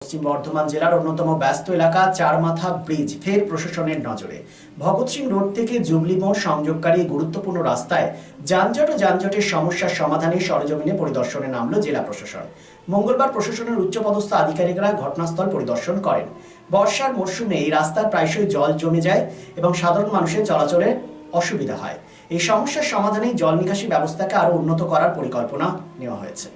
পশ্চিম বর্ধমান জেলার অন্যতম ব্যস্ত এলাকা চারমাথা ব্রিজ ফের প্রশাসনের নজরে। ভগৎ সিং রোড থেকে জুবলি মোড় সংযোগকারী গুরুত্বপূর্ণ রাস্তায় যানজটের সমস্যার সমাধানে সরেজমিনে পরিদর্শনে নামল জেলা প্রশাসন। মঙ্গলবার প্রশাসনের উচ্চপদস্থ আধিকারিকরা ঘটনাস্থল পরিদর্শন করেন। বর্ষার মরশুমে এই রাস্তার প্রায়শই জল জমে যায় এবং সাধারণ মানুষের চলাচলে অসুবিধা হয়। এই সমস্যার সমাধানে জল নিকাশি ব্যবস্থাকে আরো উন্নত করার পরিকল্পনা নেওয়া হয়েছে।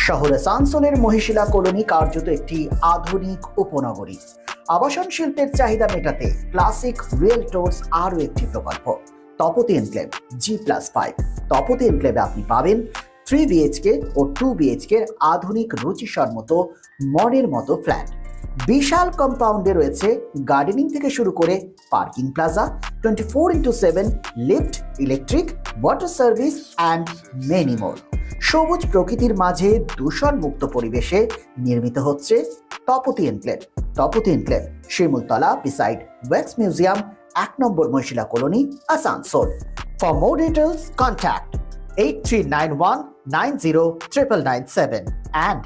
শহর আসানসোলের মহিশিলা কলোনি কার্যত একটি আধুনিক উপনগরী। আবাসন শিল্পের চাহিদা মেটাতে ক্লাসিক রিয়েলটরস আরও একটি প্রকল্প তপতি এনক্লেভ G+5। তপতি এনক্লেভে আপনি পাবেন 3 BHK ও 2 BHK আধুনিক রুচিসম্মত মডের মতো ফ্ল্যাট। বিশাল কম্পাউন্ডে রয়েছে গার্ডেনিং থেকে শুরু করে parking plaza, 24x7 lift, electric, water service and many more. সবুজ প্রকৃতির মাঝে দূষণ মুক্ত পরিবেশে নির্মিত হচ্ছে Tapati enclave. Tapati enclave Shimultala beside wax museum, 1 number Mahishila colony, Asansol. For more details contact 8391909997 and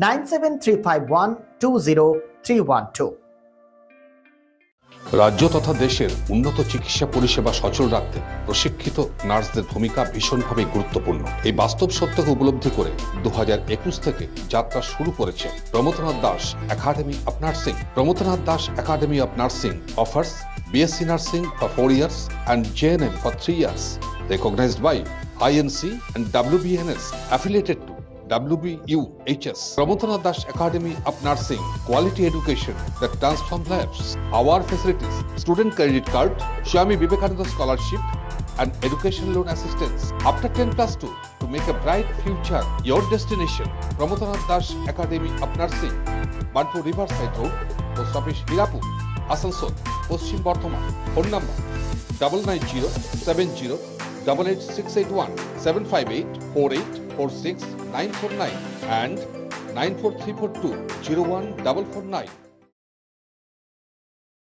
9735120312। রাজ্য তথা দেশের উন্নত চিকিৎসা পরিষেবা সচল রাখতে প্রশিক্ষিত নার্সদের ভূমিকা ভীষণভাবে গুরুত্বপূর্ণ। এই বাস্তব সত্যকে উপলব্ধি করে 2021 থেকে যাত্রা শুরু করেছে Pramathanath Das academy of nursing. Pramathanath Das academy of nursing offers BSc Nursing for 4 years and JNM for 3 years, recognized by INC and WBNS, affiliated to WBUHS. Pramodanath Das Academy of Nursing, quality education that transforms lives. Our facilities: student credit card, Swami Vivekananda scholarship, and education loan assistance. After 10+2, to make a bright future your destination. Pramodanath Das Academy of Nursing, Banpur Riverside Road, Post Office Hirapur, Asansol, Paschim Bardhaman. Phone number 9907088681 7584846 949 and 94342 01449.